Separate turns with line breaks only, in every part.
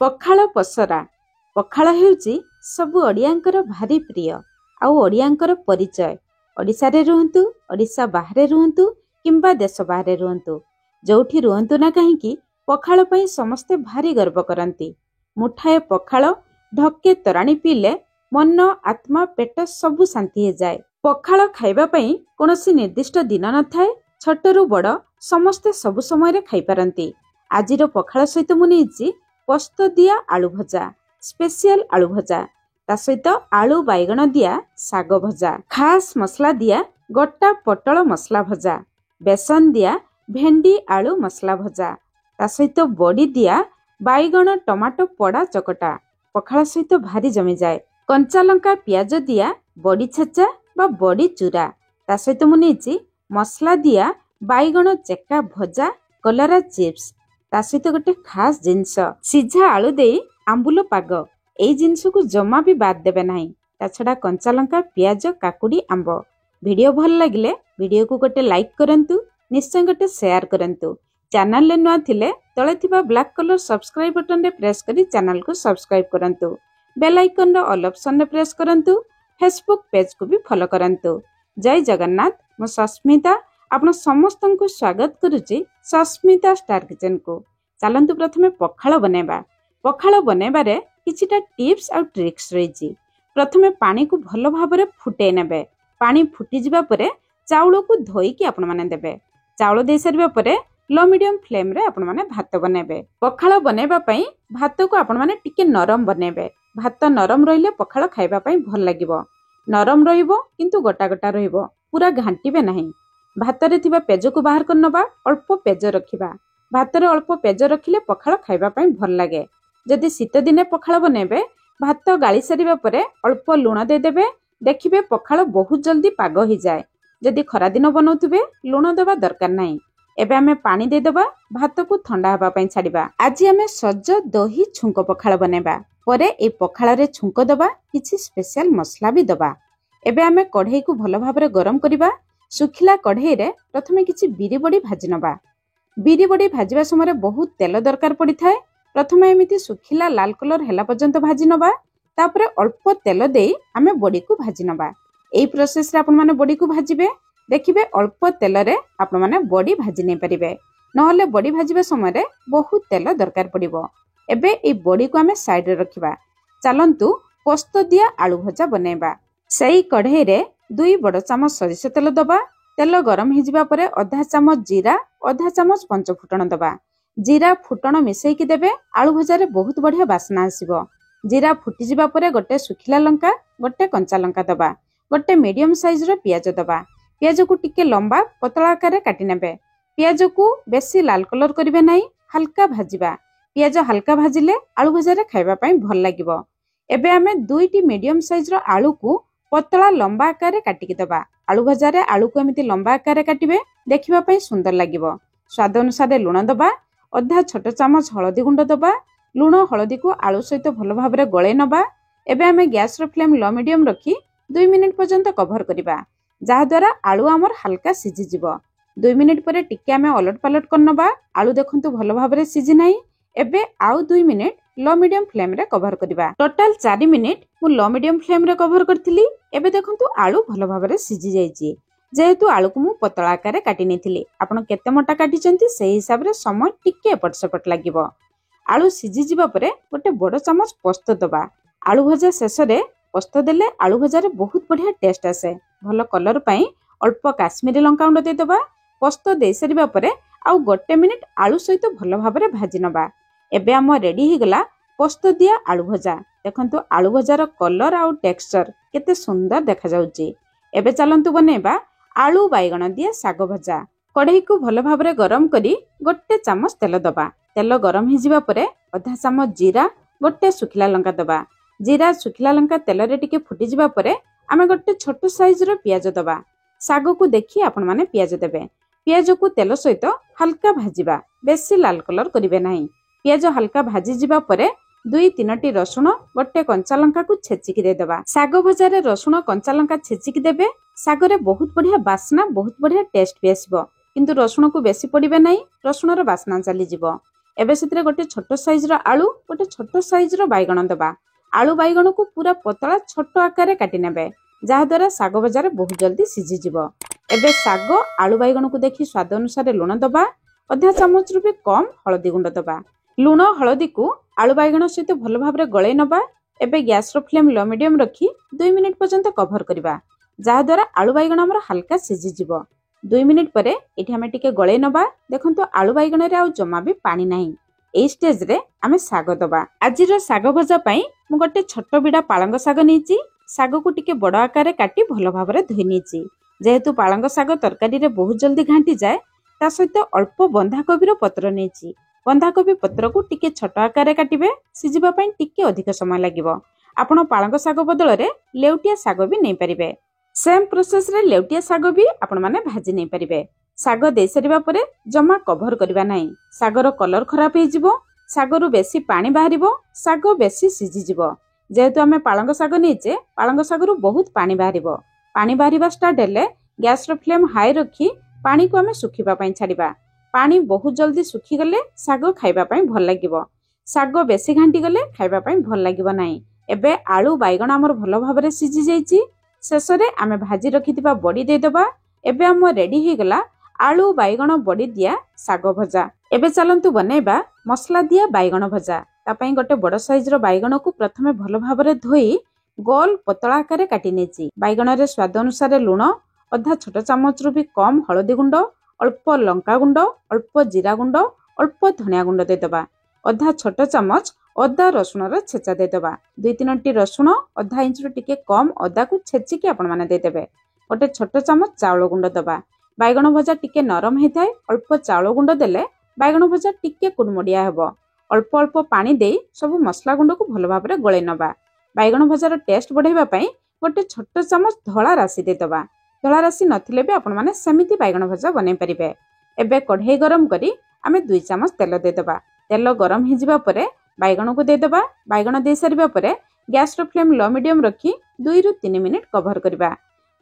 पखाळ पसरा पखाळ हेउची सबु ओडियांकर भारी प्रिय आउ ओडियांकर परिचय। ओडिशा रे रुहंतु, ओडिशा बाहरे रुहंतु किंबा देश बाहरे रुहंतु, जोठी रुहंतु ना कहीं पखाळ पई समस्ते भारी गर्व करंती। मुठाए पखाळ ढके तराणी पीले मन आत्मा पेट सबु शांति हे जाए। पखाळ खाइबा पई कोनोसी निर्दिष्ट दिन न थाए। छोटरू बड़ समस्ते सबु समय रे खाइ पारंती। आजिर पखाळ सहित मु नेइची पोस्त दिया आलू भजा, स्पेशल आलू भजा, ता सहित आलू बैगण दिया साग भजा, खास मसला दिया गोटा पटल मसला भजा, बेसन दिया भेंडी आलू मसला भजा, ता सहित बड़ी दिया बैगण टमाटो पड़ा चकटा पखाळ सहित भारी जमी जाए। कंचा लंका पियाज दिया बड़ी छेचा बा बड़ी चूरा, ता सहित मु नेइची मसला दिया बैगण चेका भजा, कलरा चिप्स, ता सहित गोटे खास जिनस सिझा आलू दे आंबुल पाग। एई जिनस को जमा भी बाद देबे नाही। ता छडा कंचा लंका पियाज काकुड़ी आंब। वीडियो भल लागिले वीडियो को गोटे लाइक करंतु, निश्चय गोटे शेयर करंतु। चैनल ले नुआ थिले तळे थिबा ब्लैक कलर सब्सक्राइब बटन रे प्रेस करी चैनल को सब्सक्राइब करंतु। बेल आइकन रो ऑल ऑप्शन रे प्रेस करंतु। फेसबुक पेज को भी फॉलो करंतु। जय जगन्नाथ। मो सस्मिता आपण समस्तन को स्वागत करूची सस्मिता स्टार किचन को। चलंतु प्रथमे पखाळ बनेबा। पखाळ बनेबारे किछिटा टिप्स आ ट्रिक्स रहिची। प्रथमे पानी को भलो भाबरे फुटे नेबे। पानी फुटी जिबा परे चाउल को धोई के आपण माने देबे। चाउल दे सरबा परे लो मीडियम फ्लेम रे आपण माने भात बनेबे। पखाळ बनेबा पई भात को आपण माने टिके नरम बनेबे। भात नरम रहिले पखाळ खाइबा पई भल लागिबो। नरम रहिबो किंतु गोटा गोटा रहिबो, पूरा घांटीबे नाही। भात रे थिबा पेज को बाहर कर नबा, अल्प पेज रखिबा। भात रे अल्प पेज रखिले पखाळ खाइबा पई भल लागे। जदि शीत दिने पखाळ बनेबे, भात गाली सारिबा परे अल्प लूण दे देबे। देखिबे पखाळ बहुत जल्दी पाग हो जाए। जदि खरा दिन बनौथिबे लूण देबा दरकार नाही। एबे आमे पानी दे देबा, भात को ठंडा हबा पई छाडिबा। आज आमे सज दही छुंक पखाळ बनेबा। परे ए पखाळ रे छुंक देबा, किछि स्पेशल मसला भी देबा। एबे आमे कढ़ई को भलो भाबरे गरम करिबा। सुखिला कढ़ई रे प्रथमे किछि बिरी बड़ी भाजी नबा। बिरी बड़ी भाजिबा समय बहुत तेल दरकार पड़ी थाए। प्रथमे एमिति सुखिला लाल कलर हेला पर्यंत भाजी नबा। तापरे अल्प तेल देई आमे बड़ी को भाजी नबा। एई प्रोसेस रे आपण माने बड़ी को भाजिबे। देखिबे अल्प तेल रे आपण माने बड़ी भाजी नै परिबे, नहले बड़ी भाजिबा समय बहुत तेल दरकार पड़िबो। एबे ए बड़ी को आमे साइड रे रखिबा। चलंतु पोस्त दिया आलू भजा बनेबा। सेई कढ़ई रे 2 बड़ चामच सरिष तेल दबा। तेल गरम हो जिबा परे आधा चामच जीरा, आधा चामच पंच फुटण दबा। जीरा फुटण मिसई की देबे। आलू भजा रे बहुत बढ़िया बासना आसीबो। जीरा फुटी जिबा परे गोटे सुखिला लंका, गोटे कंचा लंका दबा। गोटे मीडियम साइज रो पियाज दबा। पियाज को टिके लंबा पतला आकार रे काटी नेबे। पियाज को बेसी लाल कलर करिवे नाही, हल्का भाजिबा। पियाज हल्का भाजिले आलू भजा रे खाइबा पई भल लागिबो। एबे आमे 2टी मीडियम साइज रो आलू को पतला लंबा आकार रे काटिकी दबा। आलू भजा रे आलू को एमिति लंबा आकार रे काटिबे, देखिबा पई सुंदर लागिबो। स्वाद अनुसार लूण दबा। आधा छोट चामच हळदी गुंड दबा। लूण हळदी को आलू सहित भलो भाबरे गळे नबा। एबे आमे गैस रो फ्लेम लो मीडियम रखी 2 मिनिट पर्यंत कवर करिबा, जहा द्वारा आलू हमर हल्का सिझि जिवो। 2 मिनिट परे टिके आमे अलट पलट कर नबा। आलू देखंतु भलो भाबरे सिझि नाही। एबे आउ 2 मिनिट लो मीडियम फ्लेम रे कवर करिबा। टोटल 4 मिनिट मु लो मीडियम फ्लेम रे कवर करथिली। एबे देखंतु आलू भलो भाबरे सिझि जाईची। जेहेतु आलू को मु पतला आकार रे काटी नेथिली, आपण केते मोटा काटी चंती सेही हिसाब रे समय टिके एपट सेपट लागिबो। आलू सिझि जिबा परे गोटे बड़ चामच पोस्त दबा। आलू भजा शेष रे पोस्त देले आलू भजा रे बहुत बढ़िया टेस्ट आसे। भलो कलर पई अल्प काश्मीरी लंका गुंड दे दबा। पोस्त दे सरिबा परे आउ गोटे मिनिट आलू सहित भलो भाबरे भाजी नबा। एबे हम रेडी ही गला पोस्त दिया आलू भजा। देखंतु आलू भजार कलर आउ टेक्सचर केते सुंदर देखा जाउची। एबे चलंतु बनेबा आलू बैगण दिया साग भजा। कढ़ई को भलो भाबरे गरम करी गोटे चामच तेल दबा। तेल गरम ही जिबा परे आधा चामच जीरा, गोटे सुखिला लंका दबा। जीरा सुखिला लंका तेल रे टिके फुटी जिबा परे आमे गोटे छोट साइज रो पियाज दबा। साग को देखि आपण माने पियाज देबे। पियाज को तेल सहित हल्का भाजिबा, बेसी लाल कलर करिवे नाही। पियाज हल्का भाजी जिबा परे 2-3टी रसुण, गोटे कंचा लंका को छेचिकी दे दबा। साग भजा रे रसुण कंचा लंका छेचिकी देबे। साग रे बहुत बढ़िया बासना, बहुत बढ़िया टेस्ट भी आसीबो। किंतु रसुण को बेसी पड़िबे नाही, रसुण रो बासना चली जिवो। एबे से गोटे छोट साइज आलू गोटे छोट साइज बैगण दबा। आलू बैगण को पूरा पतला छोट आकार काटी नेबे जहाद्वारा शाग भजार बहुत जल्दी सीझीजिव। एबे शाग आलू बैगण को देखि स्वाद अनुसार लुण दबा। अधा चामच रु भी कम हलदी गुंड दबा। लुण हलदी को आलू बैगण सहित भल भाव गलई नबा। एबे गैस रो फ्लेम लो मीडियम रखी 2 मिनिट पर्यंत कभर करबा जहाद्वारा आलू बैगण हमर हल्का सीझीजिव। 2 मिनिट परे एठी हमें टिके गलई नबा। देखंतु आलू बैगण रे आउ जमा भी पानी नाही। एई स्टेज रे हमें साग दबा। आजिर साग भजा पई मु गोटे छोट बिडा पालंग साग नीची। साग को टिके बड़ आकार काटी भल भाव धोई नीची। जेहेतु पालंग साग तरकारी रे बहुत जल्दी घांटी जाए ता सहित अल्प बंधाकोबी पत्र नहीं। बंधाकोबी पत्र को टिके छोट आकार काटिबे सिझिबा पई टिके अधिक समय लागिबो। आपण पालंग साग बदल रे लेउटिया साग भी नहीं परिबे। सेम प्रोसेस रे लेउटिया साग भी आपण माने भाजी नहीं परिबे। साग दे सरिबा परे जमा कभर करबा नाही। सागर कलर खराब हे जिवो। सागरु बेसी पानी बाहरिबो। साग बेसी सिझी जिवो। जेहेतु आमे पालंग साग नीचे पालंग सागरु बहुत पानी बाहरिबो। पानी बाहरिबा स्टार्ट हेले गैस रो फ्लेम हाई रखी पानी को आमे सुखिबा पई छाड़िबा। पानी बहुत जल्दी सुखी गले साग खाइबा पई भल लागिबो। साग बेसी घांटी गले खाइबा पई भल लागिबो नाही। एबे आलू बैगण हमर भल भाबरे सिझी जाईची। शेषरे आमे भाजी रखिथिबा बडी दे दबा। एबे हम रेडी हे गला आलू बैगण बडी दिया साग भजा। एबे चलंतु बनेबा मसला दिया बैगण भजा। तापई गोटे बड़ साइज रो बैगण को प्रथमे भल भाबरे धोई गोल पतला आकार काटी नेची। बैगण रे स्वाद अनुसार लुण अधा छोट चामच रु भी कम हलदी गुंड अल्प लंका गुंड अल्प जीरा गुंड अल्प धनिया गुंड दे दबा। अधा छोट चामच अदा रसुण रो छेचा दे दबा। 2-3 टी रसुण अधा इंच रु टिके कम अदा को छेची के आपण माने दे देबे। गोटे छोट चामच चावल गुंड दबा। बैगण भजा टिके नरम हे थाए अल्प चावल गुंड देले बैगण भजा टिके कुडमुडिया हेबो। अल्प अल्प पानी दे सब मसला गुंड को भल भाव रे गळे नबा। बैगण भजार टेस्ट बढ़ाइबा पई गोटे छोट चामच धला राशि दे दबा। धला राशि नथिले भी आपण माने सेमिति बैगण भजा बनै परिबे। एबे कढ़ाई गरम करी आमे 2 चामच तेल दे दबा। तेल गरम हे जिबा परे बैगण को दे दबा। बैगण दे सारिबा परे गैस रो फ्लेम लो मीडियम रखी 2 रु 3 मिनिट कभर करबा।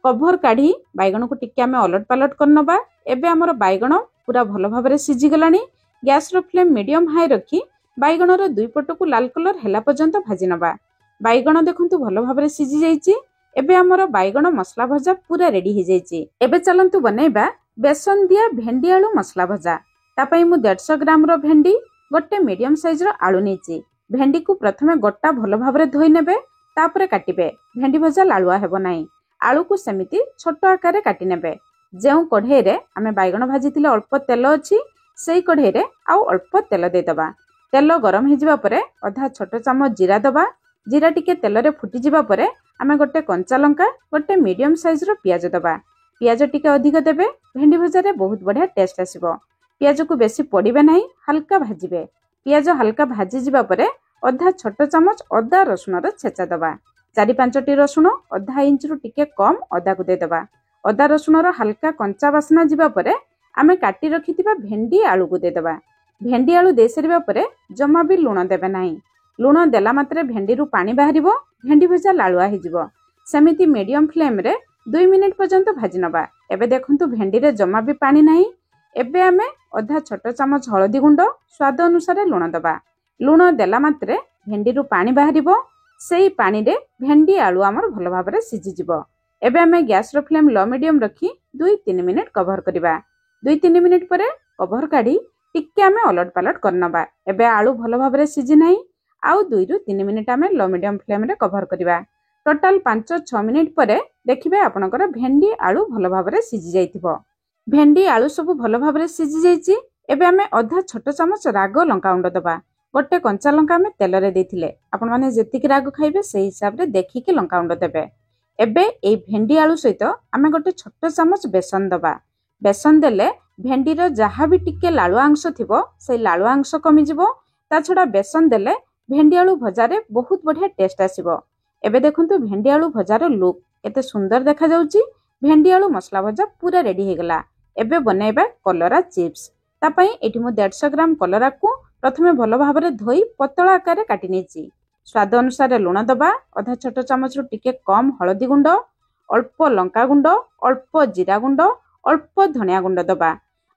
कभर काढ़ी बैगण को टिके आमे अलट पालट करनबा। एबे हमर बैगण पूरा भल भाव रे सिझी गलानी। गैस रो फ्लेम मीडियम हाई रखी बैगण रो दुई पट को लाल कलर हेला पर्यंत भाजी नबा। बैगण देखंतु भल भाव रे सिझी जाईची। एबे हमर बैगण मसला भजा पूरा रेडी हे जाईची। एबे चलंतु बनेबा बेसन दिया भेंडी आलू मसला भजा। तापई मु 150 ग्राम रो भेंडी गोटे मीडियम साइज रो आलू नीची। भेंडी को प्रथमे गोटा भल भाव रे धोई नेबे तापरे काटिबे। भेंडी भजा लालुआ हेबो नाही। आलू को सेमिति छोट आकार काटी नेबे। जेउ कढ़ाई रे आमे बैगण भाजीतिले अल्प तेल अछि सेई कढ़ाई रे आउ अल्प तेल दे दबा। तेल गरम हे जिबा परे अधा छोट चामच जीरा दबा। जीरा टिके तेल रे फुटी जिबा परे आमे गोटे कंचा लंका गोटे मीडियम साइज रो पियाज दबा। पियाज टिके अधिक देबे। भेंडी भजा रे बहुत बढ़िया टेस्ट आसीबो। पियाज को बेसी पड़िबे नाही हल्का भाजिबे। पियाज हल्का भाजी जिबा परे अधा छोट चामच अदा रसुण रो छेचा दबा। 4-5 टी रसुण अधा इंच रु टिके कम अदा को दे दबा। अदा रसुण रो हल्का कंचा बासना जिबा परे आमे काटी रखिथिबा भेंडी आलू को दे दबा। भेंडी आलू दे सरिबा परे जमा भी लुण देबे नाही। लुण देला मात्रे भेंडी रु पानी बाहरिबो। भेंडी भजा लालुआ हे जिवो। सेमिति मीडियम फ्लेम रे 2 मिनिट पर्यंत भाजी नबा। एबे देखंतु भेंडी रे जमा भी पानी नाही। एबे आमे अधा छोट चामच हलदी गुंड स्वाद अनुसार लुण दबा। लुण देला मात्रे भेंडी रु पानी बाहरिबो। सेई पानी रे भेंडी आलू हमर भल भाव रे सिझी जिवो। एबे आमे गैस रो फ्लेम लो मीडियम रखी 2-3 मिनिट कभर करबा। 2-3 मिनिट परे कभर काढी टिके आमे अलट पालट करनबा। एबे आलू भल भाव रे सिझी नाही। आउ 2 रु 3 मिनिट आमे लो मीडियम फ्लेम रे कभर करबा। टोटल 5-6 मिनिट परे देखिबे आपनकर भेंडी आलू भल भाव रे सिझी जाइथिबो। भेंडी आलू सब भल भाव रे सिझी जाइची। एबे आमे अधा छोट चामच राग लंका गुंड दबा। गोटे कंचा लंका आमे तेल रे देथिले। आपण माने जेतिक राग खाइबे सेही हिसाब रे देखिके लंका गुंड देबे। एबे एई भेंडी आलू सहित आमे गोटे छोट चामच बेसन दबा। बेसन देले भेंडी रो जहा भी टिके लालुआ अंश थिबो सेही लालुआ अंश कमी जिवो। ता छडा बेसन देले भेंडी आलू भजारे बहुत बढ़िया टेस्ट आसीबो। एबे देखंतु भेंडी आलू भजार लुक केते सुंदर देखा जाउची। भेंडी आलू मसला भजा पूरा रेडी हे गला। एबे बनेबा कलरा चिप्स। ता पई एठी मु 150 ग्राम कलरा को प्रथमे भल भाव रे धोई पतला आकार काटी नेची। स्वाद अनुसार लुण दबा। अधा छोट चामच रु टिके कम हलदी गुंड अल्प लंका गुंड अल्प जीरा गुंड अल्प धनिया गुंड दबा।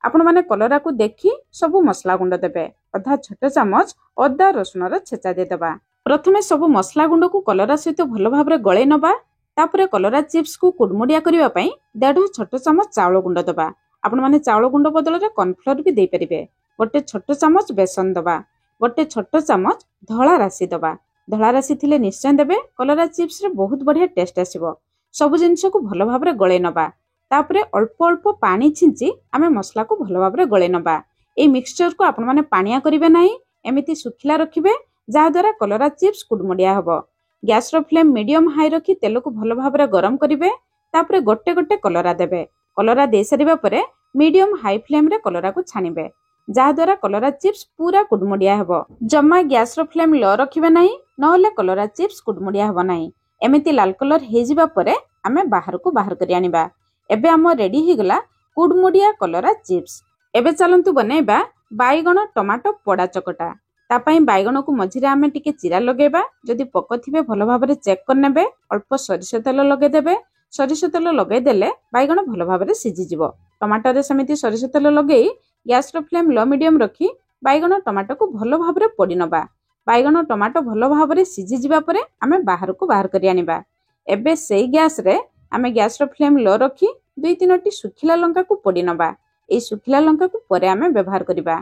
आपण माने कलरा को देखी सबु मसला गुंड देबे अधा छोट चामच अदा रसुण छेचा देदेबा। प्रथमे सबु मसला गुंड को कलरा सहित भल भाव गले नबा। तापरे कलरा चिप्स को कुडमुडिया करिवा पई 1.5 छोट चामच चावल गुंड दबा। आपण माने चावल गुंड बदल रे कॉर्नफ्लोर भी दे परिबे। गोटे छोट चामच बेसन दबा। गोटे छोट चामच धला राशि दबा। धला राशि थिले निश्चय देबे कलरा चिप्स रे बहुत बढ़िया टेस्ट आसीबो। सब जिनिस को भल भाव गले नबा। तापरे अल्प अल्प पानी छिंची आमे मसला को भल भाव गले नबा। ए मिक्सचर को आपण माने पानिया करिवे नाही, एमिति सुखिला रखिबे जहा द्वारा कलरा चिप्स कुडमुडिया हबो। गैस रो फ्लेम मीडियम हाई रखी तेल को भल भाव गरम करिवे। तापरे गोटे गोटे कलरा देबे। कलरा दे सारिबा परे मीडियम हाई फ्लेम रे कलरा को छानिबे जहा द्वारा कलरा चिप्स पूरा कुडमुडिया हबो। जम्मा गैस रो फ्लेम लो रखिबे नाही, नहले कलरा चिप्स कुडमुडिया हबो नाही। एमिति लाल कलर हे जिबा परे आमे बाहर को बाहर करि आनिबा। एबे हम रेडी ही गला कुडमुडिया कलरा चिप्स। एबे चलंतु बनेबा बाइगण टमाटो पोड़ा चकटा। तापाई बाइगण को मझिरे आमे टिके चिरा लगेबा। जदि पक थिबे भल भाबरे चेक करनेबे। अल्प सरिष तेल लगे देबे। सरिष तेल लगे देले बाइगण भल भाबरे सिझि जिवो। टमाटो रे समिति सरिष तेल लगेई गैस रो फ्लेम लो मीडियम रखी बाइगण टमाटो को भल भाबरे पोड़ी नबा। बाइगण टमाटो भल भाबरे सिझि जिबा परे आमे बाहर को बाहर करि आनिबा। एबे सेई गैस रे आमे गैस रो फ्लेम लो रखी 2-3टी सुखिला लंका को पोड़ी नबा। ए सुखिला लंका को परे आमे व्यवहार करिबा।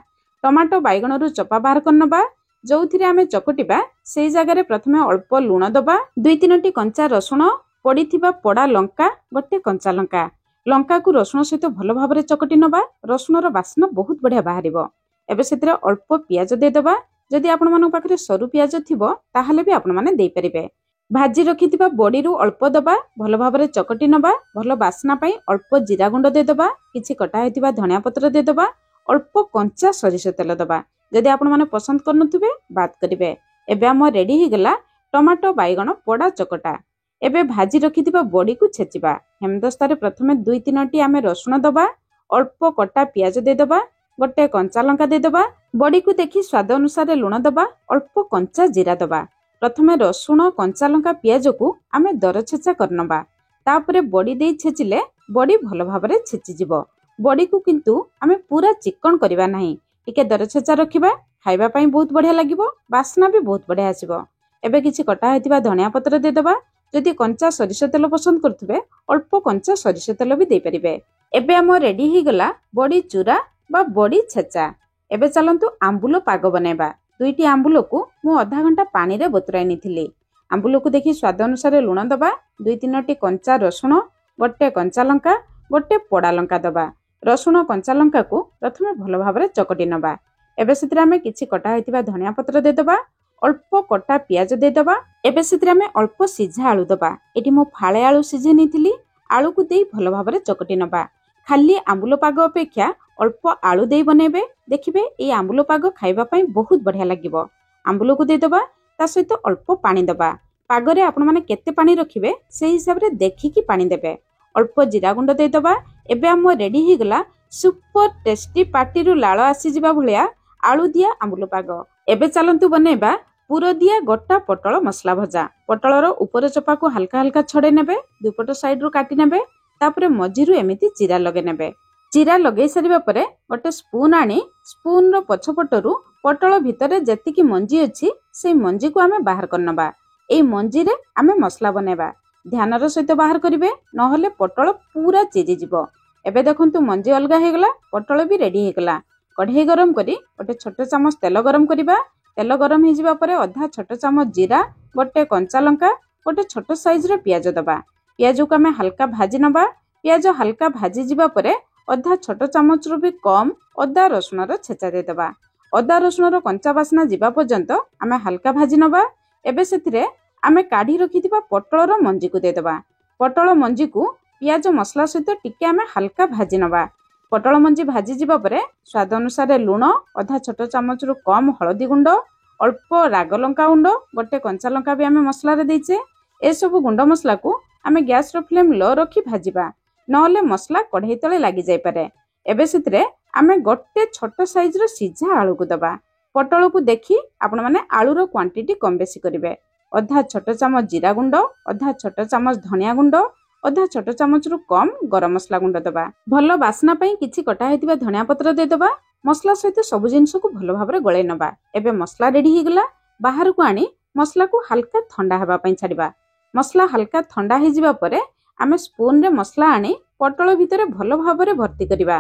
टमाटो बाइगण रु चपा बाहर करनबा। जोथिरे आमे चकटिबा सेई जगह रे प्रथमे अल्प लूण दबा। 2-3टी कंचा रसुण पोड़ीथिबा पोड़ा लंका गोटे कंचा लंका। लंका को रसुण सहित भल भाबरे चकटी नबा। रसुण रो बास्ना बहुत बढ़िया बाहरिबो। एबे सेतिरे अल्प पियाज दे दबा। जदि आपण मानक पाखरे सरू पियाज थिबो ताहाले भी आपण माने देई परिबे। भाजी रखिथिबा बड़ी रु अल्प दबा। भल भाबरे चकटी नबा। भल बास्ना पई अल्प जीरा गुंड दे दबा। किछि कटा हेतिबा धनिया पत्र दे दबा। अल्प कंचा सरिष तेल दबा। जदि आपण माने पसंद करनथुबे बात करिवे। एबे हम रेडी ही गला टमाटो बाइगण पोड़ा चकटा। एबे भाजी रखिथिबा बड़ी को छेचिबा। हेमदस्तारे प्रथमे 2-3टी आमे रसुण दबा। अल्प कटा पियाज दे दबा। गोटे कंचा लंका दे दबा। बड़ी को देखि स्वाद अनुसार लूण दबा। अल्प कंचा जीरा दबा। प्रथमे रसुण कंचा लंका पियाज को आमे दर छेचा करनबा। तापरे बड़ी देई छेचिले बड़ी भल भाबरे छेचि जिवो। बड़ी को किंतु आमे पूरा चिकन करिबा नाही, टिके दर छेचा रखिबा। खाइबा पई बहुत बढ़िया लागिबो। बास्ना भी बहुत बढ़िया आसीबो। एबे किछि कटा हेतिबा धनिया पत्र दे दबा। जदि कंचा सरिष तेल पसंद करथुबे अल्प कंचा सरिष तेल भी दे परिबे। एबे हम रेडी ही गला बड़ी चूरा बा बड़ी छेचा। एबे चलंतु आंबुलो पाग बनेबा। 2टी आंबुलो को मु आधा घंटा पानी रे बतुराई निथिली। आंबुलो को देखि स्वाद अनुसार लूण दबा। 2-3टी कंचा रसुण गोटे कंचा लंका गोटे पोड़ा लंका दबा। रसुण कंचा लंका को प्रथमे भल भाबरे चकटी नबा। एबे सेतिरे आमे किछि कटा हेतिबा धनिया पत्र दे दबा। अल्प कटा पियाज दे दबा। एबे सेतिरे आमे अल्प सिझा आलू दबा। एटी मो फाळे आलू सिझे निथिली। आलू को देई भल भाबरे चकटी नबा। खाली आंबुलो पाग अपेक्षा अल्प आलू देई बनेबे। देखिबे ए आंबुलो पाग खाइबा पई बहुत बढ़िया लागिबो। आंबुलो को दे दबा। ता सहित अल्प पानी दबा। पागरे आपण माने केते पानी रखिबे सेही हिसाब रे देखिकी पानी देबे। अल्प जीरा गुंड दे दबा। एबे हम रेडी ही गला सुपर टेस्टी पार्टी रु लाळ आसी जिबा भलिया आलू दिया आंबुलो पाग। एबे चलंतु बनेबा पुरो दिया गोटा पटल मसला भजा। पटलर ऊपर चपा को हल्का हल्का छड़े नेबे। दुपट साइड रु काटी नेबे। तापरे मझिरु एमिति चिरा लगे नेबे। चिरा लगे सारिबा परे गोटे स्पून आनी स्पून रो पछपटरु पटल भितरे जेतिकी मंजी अछि सेई मंजी को आमे बाहर करनबा। एई मंजी रे आमे मसला बनेबा। ध्यानर सहित बाहर करिवे, नहले पटल पूरा चिरी जिवो। एबे देखंतु मंजी अलगा हे गला। पटल भी रेडी हे गला। कढ़ाई गरम करी गोटे छोट चामच तेल गरम करिबा। तेल गरम हे जिबा परे आधा छोट चामच जीरा गोटे कंचा लंका गोटे छोट साइज रो पियाज दबा। पियाज को आमे हल्का भाजी नबा। पियाज हल्का भाजी जिबा परे आधा छोट चामच रु भी कम अदा रसुण रो छेचा दे दबा। अदा रसुण रो कंचा बासना जिबा पर्यंत आमे हल्का भाजी नबा। एबे सेथिरे आमे काढी रखिथिबा पटल रो मंजी को दे दबा। पटल मंजी को पियाज मसला सहित टिके आमे हल्का भाजी नबा। पटल मंजी भाजी जिबा परे स्वाद अनुसार लूण आधा छोट चामच रु कम हळदी गुंड अल्प राग लंका गुंड गोटे कंचा लंका भी आमे मसला रे देइचे। ए सब गुंड मसला को आमे गैस रो फ्लेम लो रखी भाजीबा, नहले मसला कढ़ाई तले लागि जाय पारे। एबे सेतिरे आमे गोटे छोट साइज रो सिझा आलू को दबा। पटल को देखी आपण माने आलू रो क्वांटिटी कम बेसी करिवे। आधा छोट चामच जीरा गुंड आधा छोट चामच धनिया गुंड ଅଧା ଛୋଟ ଚାମଚରୁ କମ୍ ଗରମ ମସଲା ଗୁଣ୍ଡ ଦେବା। ଭଲ ବାସ୍ନା ପାଇଁ କିଛି କଟା ହେଇଥିବା ଧନିଆ ପତ୍ର ଦେଇଦେବା। ମସଲା ସହିତ ସବୁ ଜିନିଷକୁ ଭଲ ଭାବରେ ଗୋଳେଇ ନେବା। ଏବେ ମସଲା ରେଡି ହେଇଗଲା। ବାହାରକୁ ଆଣି ମସଲାକୁ ହାଲକା ଥଣ୍ଡା ହେବା ପାଇଁ ଛାଡ଼ିବା। ମସଲା ହାଲକା ଥଣ୍ଡା ହେଇଯିବା ପରେ ଆମେ ସ୍ପୁନରେ ମସଲା ଆଣି ପୋଟଳ ଭିତରେ ଭଲ ଭାବରେ ଭର୍ତ୍ତି କରିବା।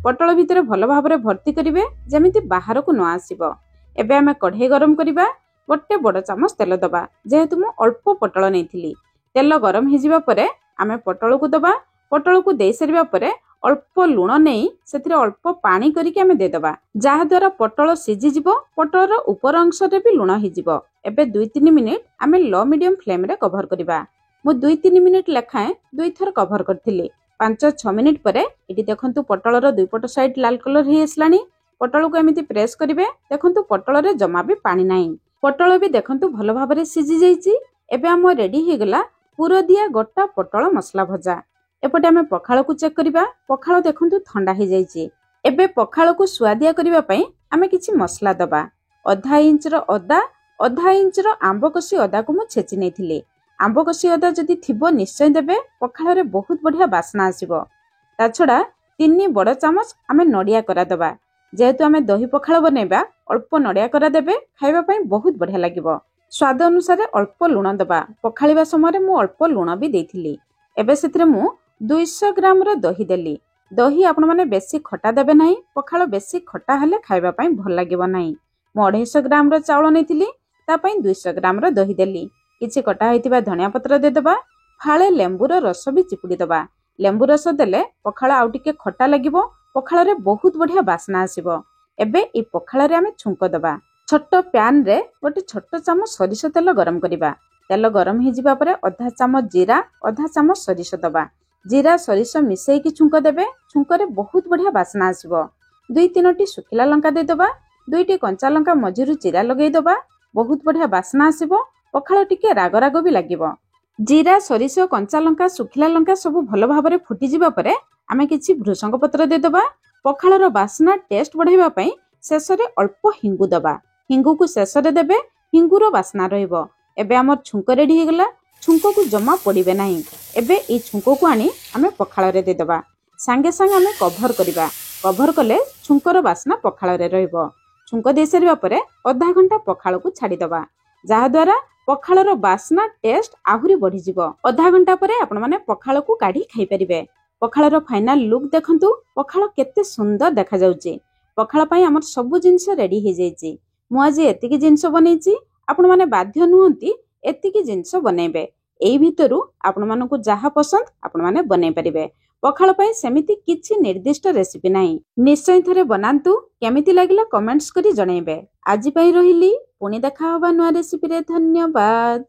ପୋଟଳ ଭିତରେ ଭଲ ଭାବରେ ଭର୍ତ୍ତି କରିବେ ଯେମିତି ବାହାରକୁ ନ ଆସିବ। ଏବେ ଆମେ କଢ଼େଇ ଗରମ କରିବା। ଗୋଟେ ବଡ଼ ଚାମଚ ତେଲ ଦେବା। ଯେହେତୁ ମୁଁ ଅଳ୍ପ ପୋଟଳ ନେଇଥିଲି, ତେଲ ଗରମ ହେଇଯିବା ପରେ ଆମେ ପୋଟଳକୁ ଦେବା। ପୋଟଳକୁ ଦେଇ ସାରିବା ପରେ ଅଳ୍ପ ଲୁଣ ନେଇ ସେଥିରେ ଅଳ୍ପ ପାଣି କରିକି ଆମେ ଦେଇଦେବା, ଯାହାଦ୍ୱାରା ପୋଟଳ ସିଝିଯିବ। ପୋଟଳର ଉପର ଅଂଶରେ ବି ଲୁଣ ହେଇଯିବ। ଏବେ 2-3 ମିନିଟ୍ ଆମେ ଲୋ ମିଡିୟମ ଫ୍ଲେମ୍ରେ କଭର କରିବା। ମୁଁ 2-3 ମିନିଟ୍ ଲେଖାଏଁ 2 ଥର କଭର କରିଥିଲି। 5-6 ମିନିଟ୍ ପରେ ଏଠି ଦେଖନ୍ତୁ ପୋଟଳର 2 ପଟ ସାଇଡ୍ ଲାଲ କଲର ହେଇ ଆସିଲାଣି। ପୋଟଳକୁ ଏମିତି ପ୍ରେସ୍ କରିବେ। ଦେଖନ୍ତୁ ପୋଟଳରେ ଜମା ବି ପାଣି ନାହିଁ। ପୋଟଳ ବି ଦେଖନ୍ତୁ ଭଲ ଭାବରେ ସିଝି ଯାଇଛି। ଏବେ ଆମ ରେଡି ହେଇଗଲା ପୁର ଦିଆ ଗୋଟା ପୋଟଳ ମସଲା ଭଜା। ଏପଟେ ଆମେ ପଖାଳକୁ ଚେକ୍ କରିବା। ପଖାଳ ଦେଖନ୍ତୁ ଥଣ୍ଡା ହେଇଯାଇଛି। ଏବେ ପଖାଳକୁ ସୁଆଦିଆ କରିବା ପାଇଁ ଆମେ କିଛି ମସଲା ଦେବା। 1/2 ଇଞ୍ଚର ଅଦା, 1/2 ଇଞ୍ଚର ଆମ୍ବ କଷି ଅଦାକୁ ମୁଁ ଛେଚି ନେଇଥିଲି। ଆମ୍ବ କଷି ଅଦା ଯଦି ଥିବ ନିଶ୍ଚୟ ଦେବେ, ପଖାଳରେ ବହୁତ ବଢିଆ ବାସ୍ନା ଆସିବ। ତା ଛଡା 3 ବଡ଼ ଚାମଚ ଆମେ ନଡ଼ିଆ କୋରା ଦେବା। ଯେହେତୁ ଆମେ ଦହି ପଖାଳ ବନେଇବା, ଅଳ୍ପ ନଡ଼ିଆ କୋରା ଦେବେ, ଖାଇବା ପାଇଁ ବହୁତ ବଢିଆ ଲାଗିବ। ସ୍ୱାଦ ଅନୁସାରେ ଅଳ୍ପ ଲୁଣ ଦେବା। ପଖାଳିବା ସମୟରେ ମୁଁ ଅଳ୍ପ ଲୁଣ ବି ଦେଇଥିଲି। ଏବେ ସେଥିରେ ମୁଁ 200 ଗ୍ରାମର ଦହି ଦେଲି। ଦହି ଆପଣମାନେ ବେଶୀ ଖଟା ଦେବେ ନାହିଁ। ପଖାଳ ବେଶୀ ଖଟା ହେଲେ ଖାଇବା ପାଇଁ ଭଲ ଲାଗିବ ନାହିଁ। ମୁଁ 250 ଗ୍ରାମର ଚାଉଳ ନେଇଥିଲି, ତା ପାଇଁ 200 ଗ୍ରାମର ଦହି ଦେଲି। କିଛି କଟା ହୋଇଥିବା ଧନିଆ ପତ୍ର ଦେଇଦେବା। ଫାଳେ ଲେମ୍ବୁର ରସ ବି ଚିପୁଡ଼ି ଦେବା। ଲେମ୍ବୁ ରସ ଦେଲେ ପଖାଳ ଆଉ ଟିକେ ଖଟା ଲାଗିବ। ପଖାଳରେ ବହୁତ ବଢିଆ ବାସ୍ନା ଆସିବ। ଏବେ এই ପଖାଳରେ ଆମେ ଛୁଙ୍କ ଦେବା। ଛୋଟ ପ୍ୟାନରେ ଗୋଟେ ଛୋଟ ଚାମଚ ସୋରିଷ ତେଲ ଗରମ କରିବା। ତେଲ ଗରମ ହେଇଯିବା ପରେ ଅଧା ଚାମଚ ଜିରା, ଅଧା ଚାମଚ ସୋରିଷ ଦେବା। ଜିରା ସୋରିଷ ମିଶେଇକି ଛୁଙ୍କ ଦେବେ। ଛୁଙ୍କରେ ବହୁତ ବଢିଆ ବାସ୍ନା ଆସିବ। 2-3ଟି ଶୁଖିଲା ଲଙ୍କା ଦେଇଦେବା। 2ଟି କଞ୍ଚା ଲଙ୍କା ମଝିରୁ ଚିରା ଲଗେଇଦେବା। ବହୁତ ବଢିଆ ବାସ୍ନା ଆସିବ। ପଖାଳ ଟିକେ ରାଗ ରାଗ ବି ଲାଗିବ। ଜିରା, ସୋରିଷ, କଞ୍ଚା ଲଙ୍କା, ଶୁଖିଲା ଲଙ୍କା ସବୁ ଭଲ ଭାବରେ ଫୁଟିଯିବା ପରେ ଆମେ କିଛି ଭୃଷଙ୍ଗ ପତ୍ର ଦେଇଦେବା। ପଖାଳର ବାସ୍ନା ଟେଷ୍ଟ ବଢାଇବା ପାଇଁ ଶେଷରେ ଅଳ୍ପ ହିଙ୍ଗୁ ଦେବା। ହିଙ୍ଗୁକୁ ଶେଷରେ ଦେବେ, ହିଙ୍ଗୁର ବାସ୍ନା ରହିବ। ଏବେ ଆମର ଛୁଙ୍କ ରେଡି ହେଇଗଲା। ଛୁଙ୍କକୁ ଜମା ପୋଡ଼ିବେ ନାହିଁ। ଏବେ এই ଛୁଙ୍କକୁ ଆଣି ଆମେ ପଖାଳରେ ଦେଇଦେବା। ସାଙ୍ଗେ ସାଙ୍ଗେ ଆମେ କଭର କରିବା। କଭର କଲେ ଛୁଙ୍କର ବାସ୍ନା ପଖାଳରେ ରହିବ। ଛୁଙ୍କ ଦେଇ ସାରିବା ପରେ ଅଧା ଘଣ୍ଟା ପଖାଳକୁ ଛାଡ଼ିଦେବା, ଯାହାଦ୍ୱାରା ପଖାଳର ବାସ୍ନା ଟେଷ୍ଟ ଆହୁରି ବଢିଯିବ। ଅଧା ଘଣ୍ଟା ପରେ ଆପଣମାନେ ପଖାଳକୁ କାଢି ଖାଇପାରିବେ। ପଖାଳର ଫାଇନାଲ ଲୁକ୍ ଦେଖନ୍ତୁ। ପଖାଳ କେତେ ସୁନ୍ଦର ଦେଖାଯାଉଛି। ପଖାଳ ପାଇଁ ଆମର ସବୁ ଜିନିଷ ରେଡି ହେଇଯାଇଛି। ମୁଁ ଆଜି ଏତିକି ଜିନିଷ ବନେଇଛି। ଆପଣମାନେ ବାଧ୍ୟ ନୁହନ୍ତି ଏତିକି ଜିନିଷ ବନେଇବେ। ଏଇ ଭିତରୁ ଆପଣମାନଙ୍କୁ ଯାହା ପସନ୍ଦ ଆପଣମାନେ ବନେଇ ପାରିବେ। ପଖାଳ ପାଇଁ ସେମିତି କିଛି ନିର୍ଦ୍ଦିଷ୍ଟ ରେସିପି ନାହିଁ। ନିଶ୍ଚୟ ଥରେ ବନାନ୍ତୁ। କେମିତି ଲାଗିଲା କମେଣ୍ଟସ୍ କରି ଜଣେଇବେ। ଆଜି ପାଇଁ ରହିଲି। ପୁଣି ଦେଖା ହବା ନୂଆ ରେସିପିରେ। ଧନ୍ୟବାଦ।